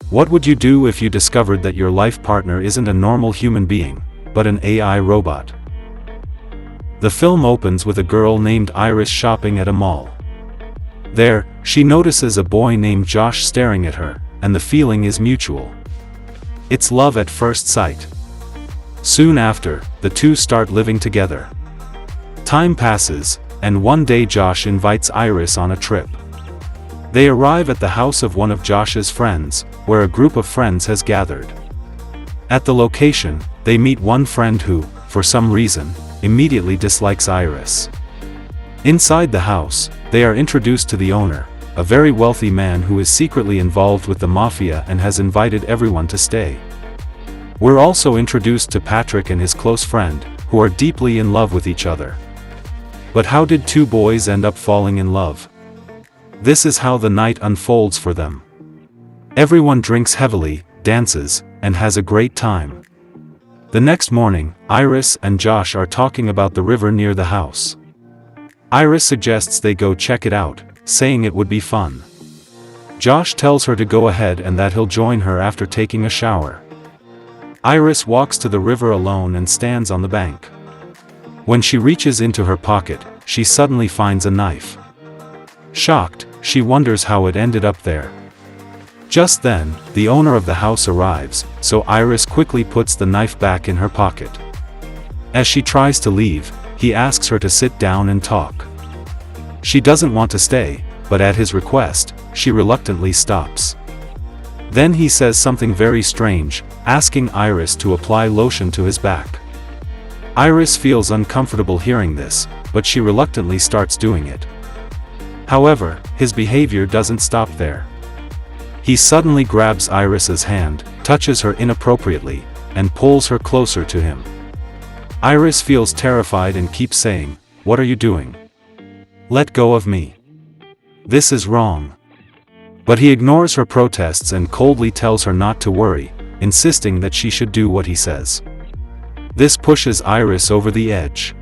What would you do if you discovered that your life partner isn't a normal human being, but an AI robot? The film opens with a girl named Iris shopping at a mall. There, she notices a boy named Josh staring at her, and the feeling is mutual. It's love at first sight. Soon after, the two start living together. Time passes, and one day Josh invites Iris on a trip. They arrive at the house of one of Josh's friends, where a group of friends has gathered. At the location, they meet one friend who, for some reason, immediately dislikes Iris. Inside the house, they are introduced to the owner, a very wealthy man who is secretly involved with the mafia and has invited everyone to stay. We're also introduced to Patrick and his close friend, who are deeply in love with each other. But how did two boys end up falling in love? This is how the night unfolds for them. Everyone drinks heavily, dances, and has a great time. The next morning, Iris and Josh are talking about the river near the house. Iris suggests they go check it out, saying it would be fun. Josh tells her to go ahead and that he'll join her after taking a shower. Iris walks to the river alone and stands on the bank. When she reaches into her pocket, she suddenly finds a knife. Shocked, she wonders how it ended up there. Just then, the owner of the house arrives, so Iris quickly puts the knife back in her pocket. As she tries to leave, he asks her to sit down and talk. She doesn't want to stay, but at his request, she reluctantly stops. Then he says something very strange, asking Iris to apply lotion to his back. Iris feels uncomfortable hearing this, but she reluctantly starts doing it. However, his behavior doesn't stop there. He suddenly grabs Iris's hand, touches her inappropriately, and pulls her closer to him. Iris feels terrified and keeps saying, "What are you doing? Let go of me. This is wrong." But he ignores her protests and coldly tells her not to worry, insisting that she should do what he says. This pushes Iris over the edge.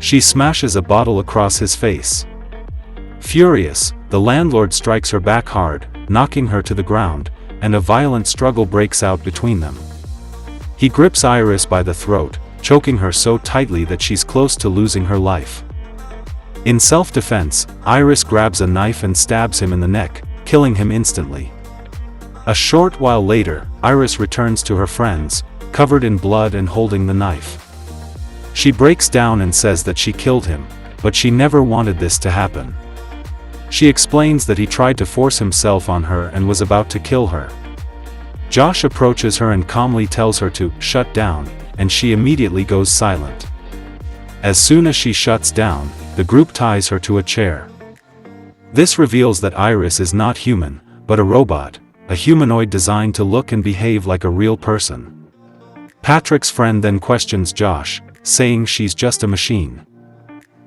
She smashes a bottle across his face. Furious, the landlord strikes her back hard, knocking her to the ground, and a violent struggle breaks out between them. He grips Iris by the throat, choking her so tightly that she's close to losing her life. In self-defense, Iris grabs a knife and stabs him in the neck, killing him instantly. A short while later, Iris returns to her friends, covered in blood and holding the knife. She breaks down and says that she killed him, but she never wanted this to happen. She explains that he tried to force himself on her and was about to kill her. Josh approaches her and calmly tells her to shut down, and she immediately goes silent. As soon as she shuts down, the group ties her to a chair. This reveals that Iris is not human, but a robot, a humanoid designed to look and behave like a real person. Patrick's friend then questions Josh, saying she's just a machine.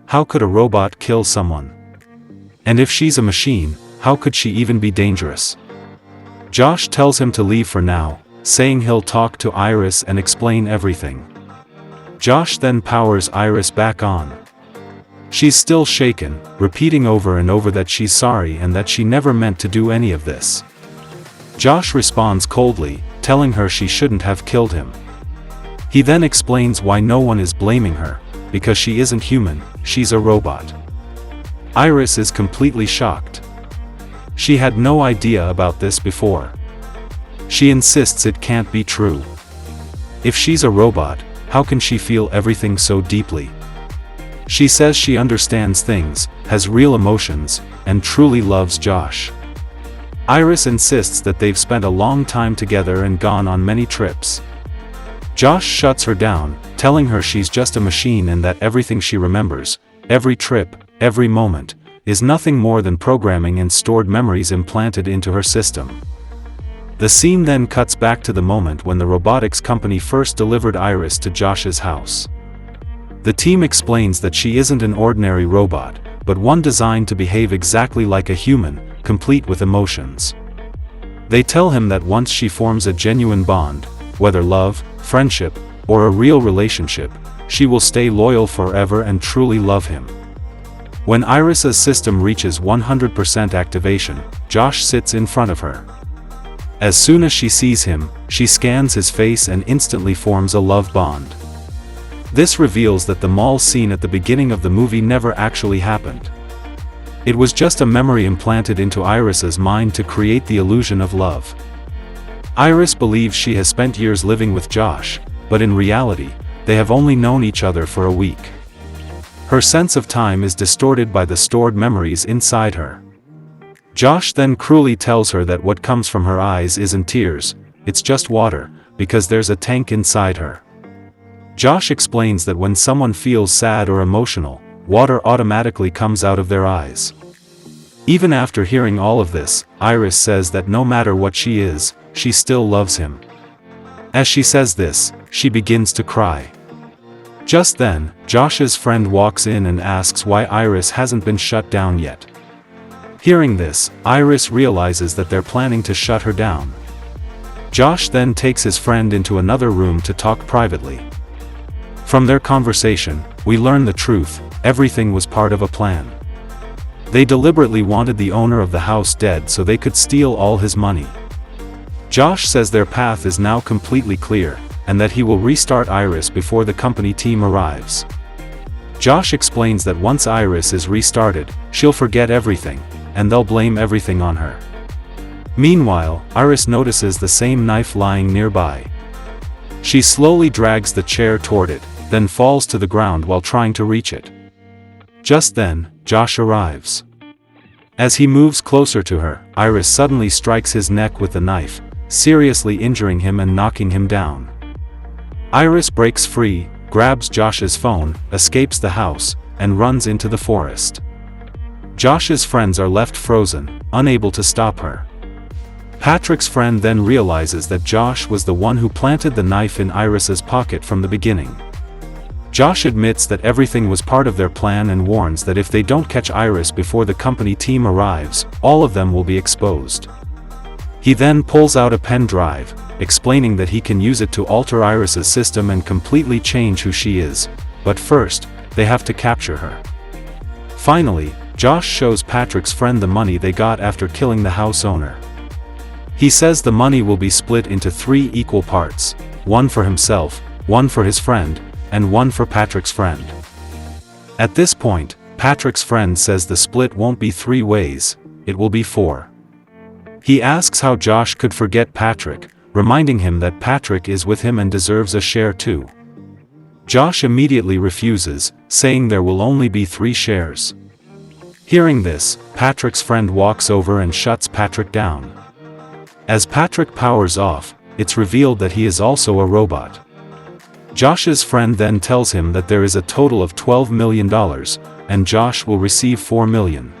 How could a robot kill someone? And if she's a machine, how could she even be dangerous? Josh tells him to leave for now, saying he'll talk to Iris and explain everything. Josh then powers Iris back on. She's still shaken, repeating over and over that she's sorry and that she never meant to do any of this. Josh responds coldly, telling her she shouldn't have killed him. He then explains why no one is blaming her, because she isn't human, she's a robot. Iris is completely shocked. She had no idea about this before. She insists it can't be true. If she's a robot, how can she feel everything so deeply? She says she understands things, has real emotions, and truly loves Josh. Iris insists that they've spent a long time together and gone on many trips. Josh shuts her down, telling her she's just a machine and that everything she remembers, every trip, every moment, is nothing more than programming and stored memories implanted into her system. The scene then cuts back to the moment when the robotics company first delivered Iris to Josh's house. The team explains that she isn't an ordinary robot, but one designed to behave exactly like a human, complete with emotions. They tell him that once she forms a genuine bond, whether love, friendship, or a real relationship, she will stay loyal forever and truly love him. When Iris's system reaches 100% activation, Josh sits in front of her. As soon as she sees him, she scans his face and instantly forms a love bond. This reveals that the mall scene at the beginning of the movie never actually happened. It was just a memory implanted into Iris's mind to create the illusion of love. Iris believes she has spent years living with Josh, but in reality, they have only known each other for a week. Her sense of time is distorted by the stored memories inside her. Josh then cruelly tells her that what comes from her eyes isn't tears, it's just water, because there's a tank inside her. Josh explains that when someone feels sad or emotional, water automatically comes out of their eyes. Even after hearing all of this, Iris says that no matter what she is, she still loves him. As she says this, she begins to cry. Just then, Josh's friend walks in and asks why Iris hasn't been shut down yet. Hearing this, Iris realizes that they're planning to shut her down. Josh then takes his friend into another room to talk privately. From their conversation, we learn the truth: everything was part of a plan. They deliberately wanted the owner of the house dead so they could steal all his money. Josh says their path is now completely clear, and that he will restart Iris before the company team arrives. Josh explains that once Iris is restarted, she'll forget everything, and they'll blame everything on her. Meanwhile, Iris notices the same knife lying nearby. She slowly drags the chair toward it, then falls to the ground while trying to reach it. Just then, Josh arrives. As he moves closer to her, Iris suddenly strikes his neck with the knife, seriously injuring him and knocking him down. Iris breaks free, grabs Josh's phone, escapes the house, and runs into the forest. Josh's friends are left frozen, unable to stop her. Patrick's friend then realizes that Josh was the one who planted the knife in Iris's pocket from the beginning. Josh admits that everything was part of their plan and warns that if they don't catch Iris before the company team arrives, all of them will be exposed. He then pulls out a pen drive, explaining that he can use it to alter Iris's system and completely change who she is, but first, they have to capture her. Finally, Josh shows Patrick's friend the money they got after killing the house owner. He says the money will be split into 3 equal parts, one for himself, one for his friend, and one for Patrick's friend. At this point, Patrick's friend says the split won't be 3 ways, it will be 4. He asks how Josh could forget Patrick, reminding him that Patrick is with him and deserves a share too. Josh immediately refuses, saying there will only be 3 shares. Hearing this, Patrick's friend walks over and shuts Patrick down. As Patrick powers off, it's revealed that he is also a robot. Josh's friend then tells him that there is a total of $12 million, and Josh will receive $4 million.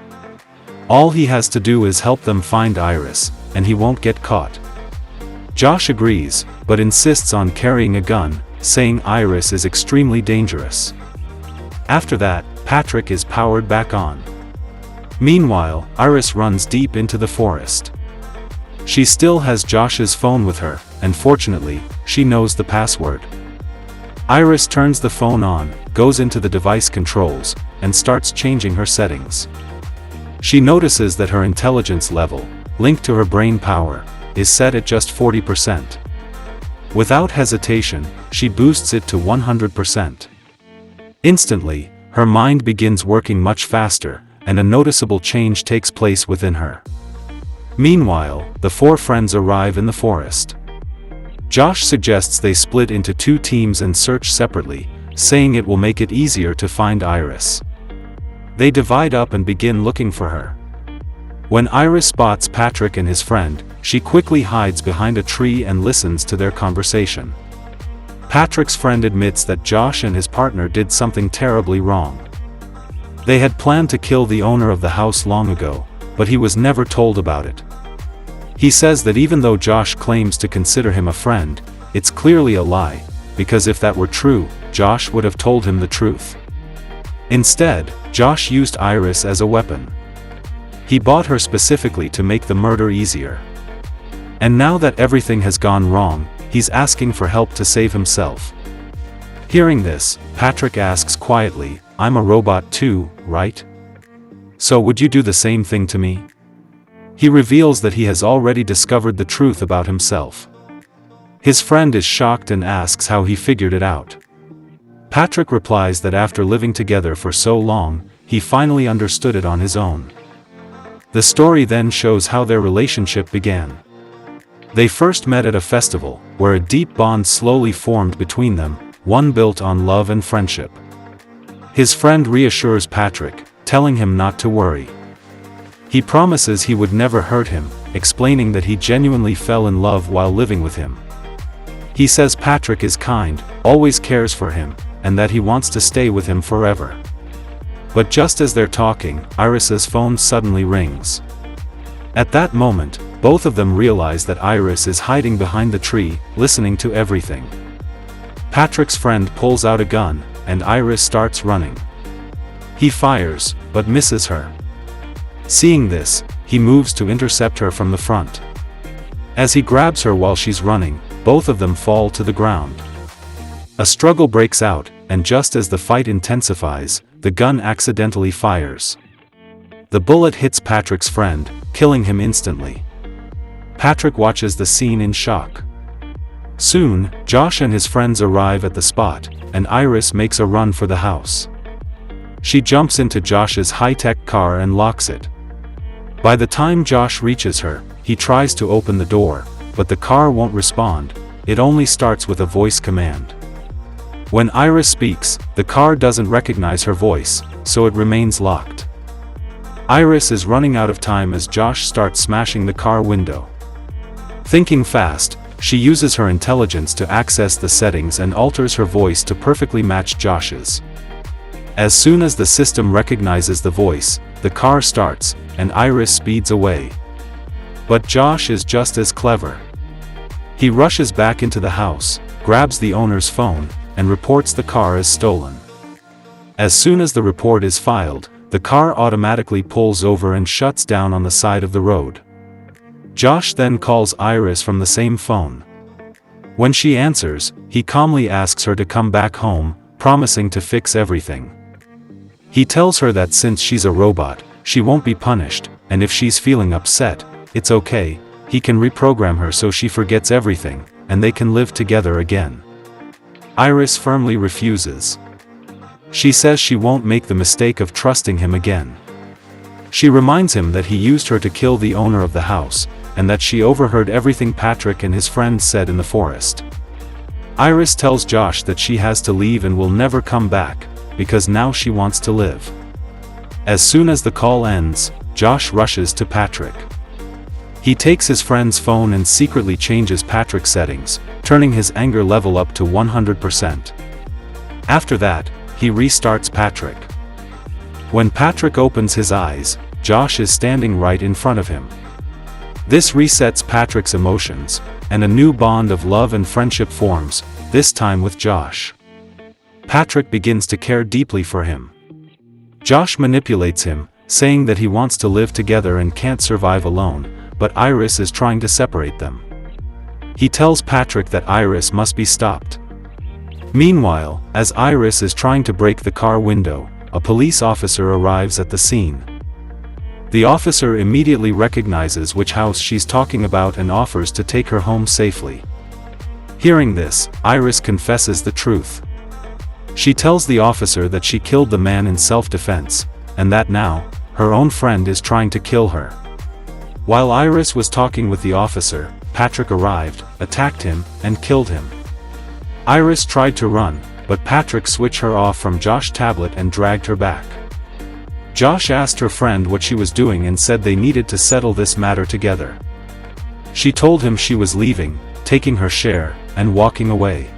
All he has to do is help them find Iris, and he won't get caught. Josh agrees, but insists on carrying a gun, saying Iris is extremely dangerous. After that, Patrick is powered back on. Meanwhile, Iris runs deep into the forest. She still has Josh's phone with her, and fortunately, she knows the password. Iris turns the phone on, goes into the device controls, and starts changing her settings. She notices that her intelligence level, linked to her brain power, is set at just 40%. Without hesitation, she boosts it to 100%. Instantly, her mind begins working much faster, and a noticeable change takes place within her. Meanwhile, the 4 friends arrive in the forest. Josh suggests they split into 2 teams and search separately, saying it will make it easier to find Iris. They divide up and begin looking for her. When Iris spots Patrick and his friend, she quickly hides behind a tree and listens to their conversation. Patrick's friend admits that Josh and his partner did something terribly wrong. They had planned to kill the owner of the house long ago, but he was never told about it. He says that even though Josh claims to consider him a friend, it's clearly a lie, because if that were true, Josh would have told him the truth. Instead, Josh used Iris as a weapon. He bought her specifically to make the murder easier. And now that everything has gone wrong, he's asking for help to save himself. Hearing this, Patrick asks quietly, "I'm a robot too, right? So would you do the same thing to me?" He reveals that he has already discovered the truth about himself. His friend is shocked and asks how he figured it out. Patrick replies that after living together for so long, he finally understood it on his own. The story then shows how their relationship began. They first met at a festival, where a deep bond slowly formed between them, one built on love and friendship. His friend reassures Patrick, telling him not to worry. He promises he would never hurt him, explaining that he genuinely fell in love while living with him. He says Patrick is kind, always cares for him, and that he wants to stay with him forever. But just as they're talking, Iris's phone suddenly rings. At that moment, both of them realize that Iris is hiding behind the tree, listening to everything. Patrick's friend pulls out a gun, and Iris starts running. He fires, but misses her. Seeing this, he moves to intercept her from the front. As he grabs her while she's running, both of them fall to the ground. A struggle breaks out, and just as the fight intensifies, the gun accidentally fires. The bullet hits Patrick's friend, killing him instantly. Patrick watches the scene in shock. Soon, Josh and his friends arrive at the spot, and Iris makes a run for the house. She jumps into Josh's high-tech car and locks it. By the time Josh reaches her, he tries to open the door, but the car won't respond. It only starts with a voice command. When Iris speaks, the car doesn't recognize her voice, so it remains locked. Iris is running out of time as Josh starts smashing the car window. Thinking fast, she uses her intelligence to access the settings and alters her voice to perfectly match Josh's. As soon as the system recognizes the voice, the car starts, and Iris speeds away. But Josh is just as clever. He rushes back into the house, grabs the owner's phone, and reports the car as stolen. As soon as the report is filed, the car automatically pulls over and shuts down on the side of the road. Josh then calls Iris from the same phone. When she answers, he calmly asks her to come back home, promising to fix everything. He tells her that since she's a robot, she won't be punished, and if she's feeling upset, it's okay, he can reprogram her so she forgets everything, and they can live together again. Iris firmly refuses. She says she won't make the mistake of trusting him again. She reminds him that he used her to kill the owner of the house, and that she overheard everything Patrick and his friends said in the forest. Iris tells Josh that she has to leave and will never come back, because now she wants to live. As soon as the call ends, Josh rushes to Patrick. He takes his friend's phone and secretly changes Patrick's settings, turning his anger level up to 100%. After that, he restarts Patrick. When Patrick opens his eyes, Josh is standing right in front of him. This resets Patrick's emotions, and a new bond of love and friendship forms, this time with Josh. Patrick begins to care deeply for him. Josh manipulates him, saying that he wants to live together and can't survive alone, but Iris is trying to separate them. He tells Patrick that Iris must be stopped. Meanwhile, as Iris is trying to break the car window, a police officer arrives at the scene. The officer immediately recognizes which house she's talking about and offers to take her home safely. Hearing this, Iris confesses the truth. She tells the officer that she killed the man in self-defense, and that now, her own friend is trying to kill her. While Iris was talking with the officer, Patrick arrived, attacked him, and killed him. Iris tried to run, but Patrick switched her off from Josh's tablet and dragged her back. Josh asked her friend what she was doing and said they needed to settle this matter together. She told him she was leaving, taking her share, and walking away.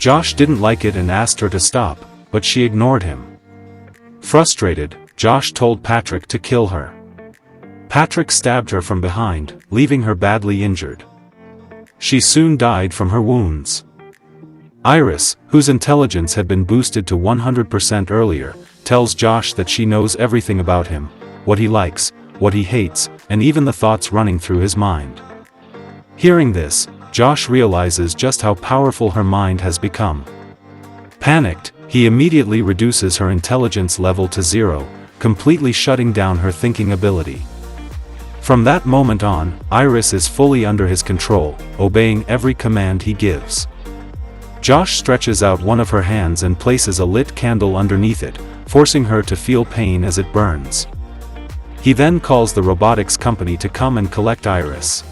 Josh didn't like it and asked her to stop, but she ignored him. Frustrated, Josh told Patrick to kill her. Patrick stabbed her from behind, leaving her badly injured. She soon died from her wounds. Iris, whose intelligence had been boosted to 100% earlier, tells Josh that she knows everything about him, what he likes, what he hates, and even the thoughts running through his mind. Hearing this, Josh realizes just how powerful her mind has become. Panicked, he immediately reduces her intelligence level to 0, completely shutting down her thinking ability. From that moment on, Iris is fully under his control, obeying every command he gives. Josh stretches out one of her hands and places a lit candle underneath it, forcing her to feel pain as it burns. He then calls the robotics company to come and collect Iris.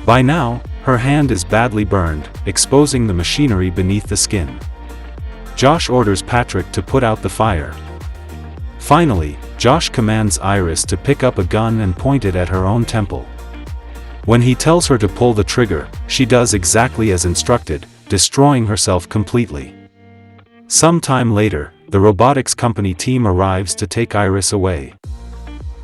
By now, her hand is badly burned, exposing the machinery beneath the skin. Josh orders Patrick to put out the fire. Finally, Josh commands Iris to pick up a gun and point it at her own temple. When he tells her to pull the trigger, she does exactly as instructed, destroying herself completely. Some time later, the robotics company team arrives to take Iris away.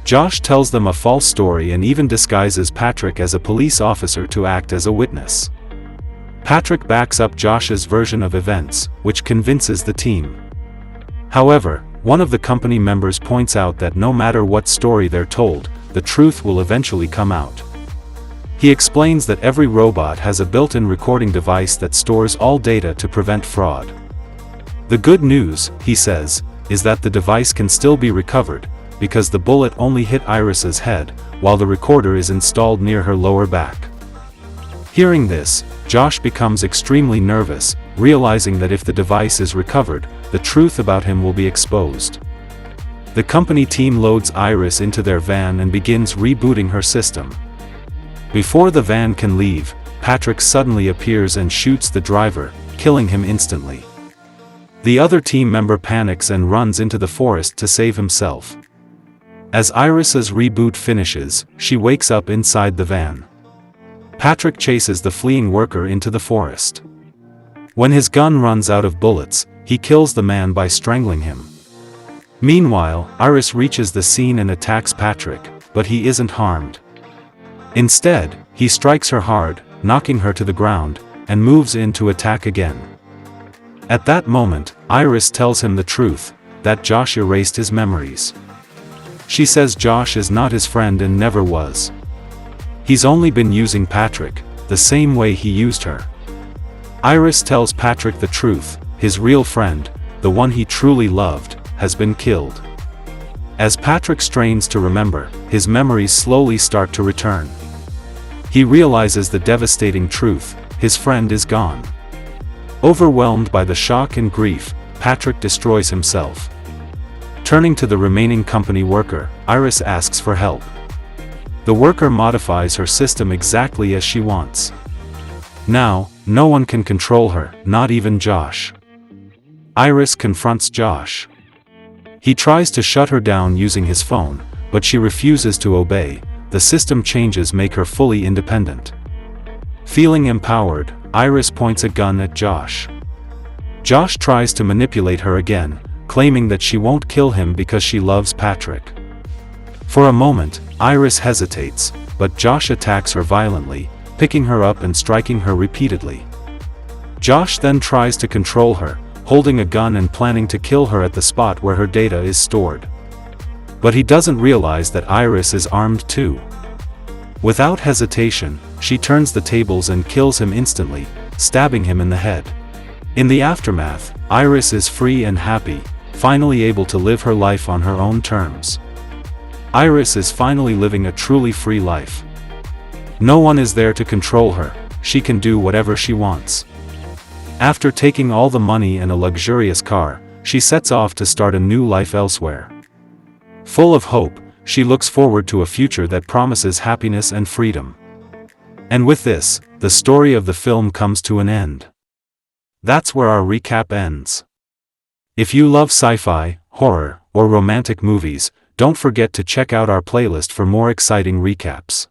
Josh tells them a false story and even disguises Patrick as a police officer to act as a witness. Patrick backs up Josh's version of events, which convinces the team. However, one of the company members points out that no matter what story they're told, the truth will eventually come out. He explains that every robot has a built-in recording device that stores all data to prevent fraud. The good news, he says, is that the device can still be recovered, because the bullet only hit Iris's head, while the recorder is installed near her lower back. Hearing this, Josh becomes extremely nervous, realizing that if the device is recovered, the truth about him will be exposed. The company team loads Iris into their van and begins rebooting her system. Before the van can leave, Patrick suddenly appears and shoots the driver, killing him instantly. The other team member panics and runs into the forest to save himself. As Iris's reboot finishes, she wakes up inside the van. Patrick chases the fleeing worker into the forest. When his gun runs out of bullets, he kills the man by strangling him. Meanwhile, Iris reaches the scene and attacks Patrick, but he isn't harmed. Instead, he strikes her hard, knocking her to the ground, and moves in to attack again. At that moment, Iris tells him the truth, that Josh erased his memories. She says Josh is not his friend and never was. He's only been using Patrick, the same way he used her. Iris tells Patrick the truth, his real friend, the one he truly loved, has been killed. As Patrick strains to remember, his memories slowly start to return. He realizes the devastating truth, his friend is gone. Overwhelmed by the shock and grief, Patrick destroys himself. Turning to the remaining company worker, Iris asks for help. The worker modifies her system exactly as she wants. Now, no one can control her, not even Josh. Iris confronts Josh. He tries to shut her down using his phone, but she refuses to obey. The system changes make her fully independent. Feeling empowered, Iris points a gun at Josh. Josh tries to manipulate her again, claiming that she won't kill him because she loves Patrick. For a moment, Iris hesitates, but Josh attacks her violently, picking her up and striking her repeatedly. Josh then tries to control her, holding a gun and planning to kill her at the spot where her data is stored. But he doesn't realize that Iris is armed too. Without hesitation, she turns the tables and kills him instantly, stabbing him in the head. In the aftermath, Iris is free and happy, finally able to live her life on her own terms. Iris is finally living a truly free life. No one is there to control her, she can do whatever she wants. After taking all the money and a luxurious car, she sets off to start a new life elsewhere. Full of hope, she looks forward to a future that promises happiness and freedom. And with this, the story of the film comes to an end. That's where our recap ends. If you love sci-fi, horror, or romantic movies, don't forget to check out our playlist for more exciting recaps.